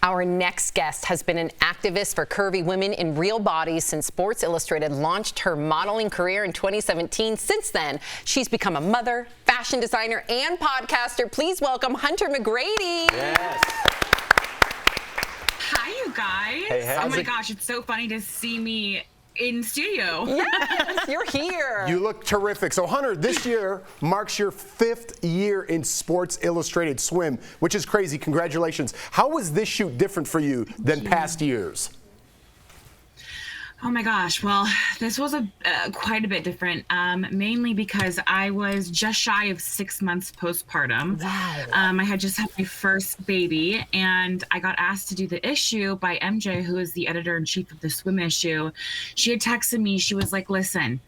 Our next guest has been an activist for curvy women in real bodies since Sports Illustrated launched her modeling career in 2017. Since then, she's become a mother, fashion designer, and podcaster. Please welcome Hunter McGrady. Yes. Hi, you guys. Hey, oh my gosh, it's so funny to see me in studio. Yes, you're here. You look terrific. So Hunter, this year marks your 5th year in Sports Illustrated Swim, which is crazy. Congratulations. How was this shoot different for you than past years? Oh my gosh, well, this was quite a bit different, mainly because I was just shy of 6 months postpartum. Wow. I had just had my first baby, and I got asked to do the issue by MJ, who is the editor-in-chief of the Swim issue. She had texted me. She was like, listen,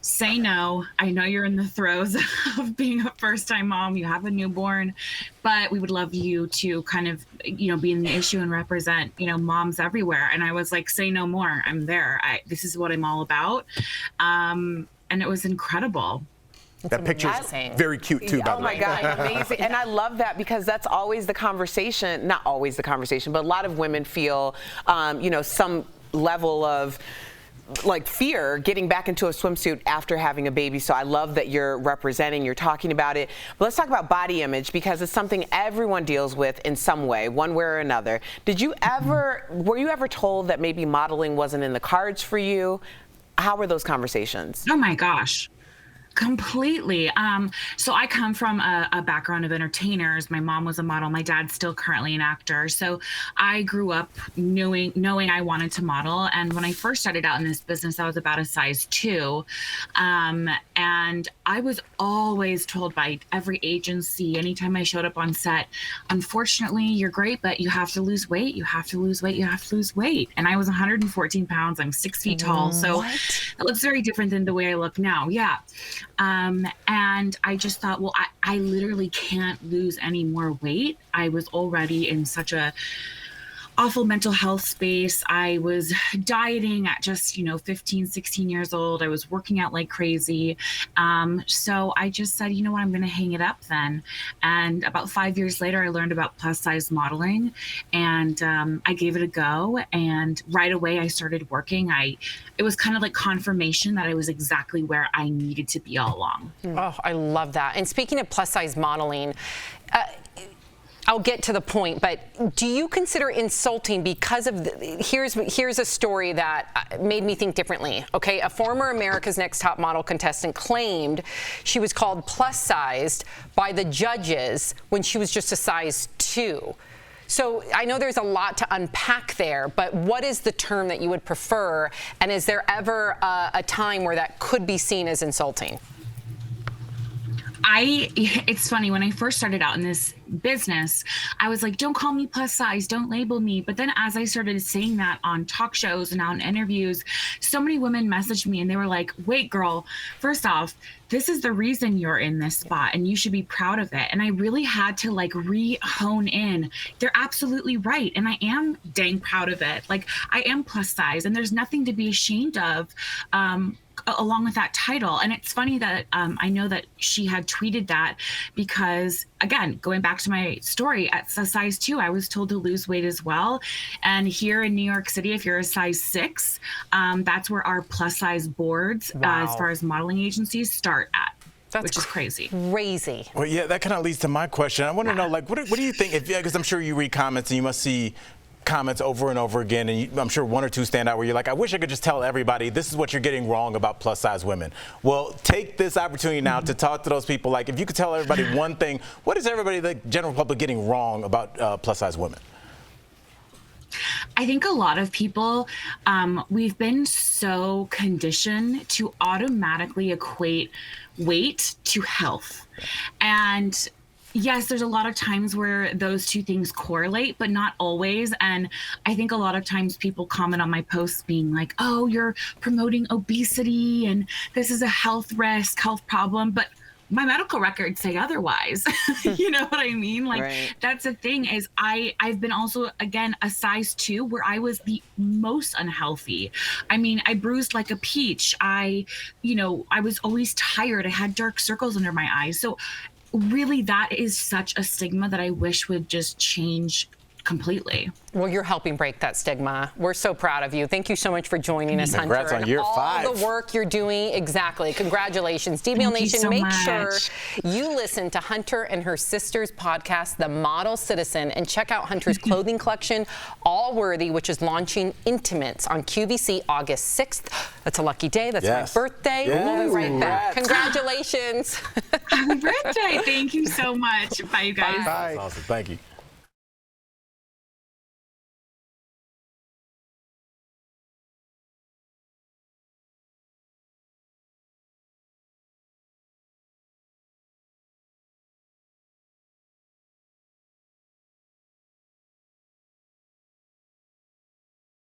say no. I know you're in the throes of being a first-time mom. You have a newborn, but we would love you to kind of, be in the issue and represent, moms everywhere. And I was like, say no more. I'm there. This is what I'm all about. And it was incredible. That picture's very cute too, by the way. Oh my God, amazing. And I love that because that's always the conversation, not always the conversation, but a lot of women feel, some level of fear getting back into a swimsuit after having a baby. So I love that you're representing, you're talking about it. But let's talk about body image because it's something everyone deals with in some way, one way or another. Were you ever told that maybe modeling wasn't in the cards for you? How were those conversations? Oh my gosh. Completely. So I come from a background of entertainers. My mom was a model. My dad's still currently an actor. So I grew up knowing I wanted to model. And when I first started out in this business, I was about a size 2. And I was always told by every agency, anytime I showed up on set, unfortunately, you're great, but you have to lose weight. You have to lose weight. You have to lose weight. And I was 114 pounds. I'm 6 feet tall. So it looks very different than the way I look now. Yeah. And I just thought, well, I literally can't lose any more weight. I was already in such a awful mental health space. I was dieting at just, 15, 16 years old. I was working out like crazy. So I just said, you know what, I'm going to hang it up then. And about 5 years later, I learned about plus-size modeling and I gave it a go. And right away I started working. It was kind of like confirmation that I was exactly where I needed to be all along. Oh, I love that. And speaking of plus-size modeling, I'll get to the point, but do you consider insulting because of here's a story that made me think differently. Okay, a former America's Next Top Model contestant claimed she was called plus-sized by the judges when she was just a size 2. So I know there's a lot to unpack there, but what is the term that you would prefer? And is there ever a time where that could be seen as insulting? It's funny, when I first started out in this business, I was like, don't call me plus size, don't label me. But then as I started saying that on talk shows and on interviews, so many women messaged me and they were like, wait, girl, first off, this is the reason you're in this spot and you should be proud of it. And I really had to hone in. They're absolutely right. And I am dang proud of it. I am plus size and there's nothing to be ashamed of. Along with that title. And it's funny that I know that she had tweeted that because, again, going back to my story, at a size 2, I was told to lose weight as well. And here in New York City, if you're a size 6, that's where our plus size boards, as far as modeling agencies, start at. Which is crazy. Crazy. Well, yeah, that kind of leads to my question. I want to know, what do you think? Because I'm sure you read comments and you must see comments over and over again, and I'm sure 1 or 2 stand out where you're like, I wish I could just tell everybody this is what you're getting wrong about plus-size women. Well, take this opportunity now to talk to those people. If you could tell everybody one thing, what is everybody, the general public, getting wrong about plus-size women? I think a lot of people, we've been so conditioned to automatically equate weight to health. And yes, there's a lot of times where those two things correlate, but not always. And I think a lot of times people comment on my posts being like, oh, you're promoting obesity and this is a health risk, health problem. But my medical records say otherwise. You know what I mean? Right. That's the thing is I've been also, again, a size 2 where I was the most unhealthy. I mean, I bruised like a peach. I was always tired. I had dark circles under my eyes. So really that is such a stigma that I wish would just change completely. Well, you're helping break that stigma. We're so proud of you. Thank you so much for joining us, Hunter. Congrats on year 5. All the work you're doing. Exactly. Congratulations. DBL Nation, so make much. sure you listen to Hunter and her sister's podcast, The Model Citizen, and check out Hunter's clothing collection, All Worthy, which is launching Intimates on QVC August 6th. That's a lucky day. That's Yes. my birthday. Yes. We'll be right back. Congrats. Congratulations. Happy birthday. Thank you so much. Bye, you guys. Bye. Awesome. Thank you.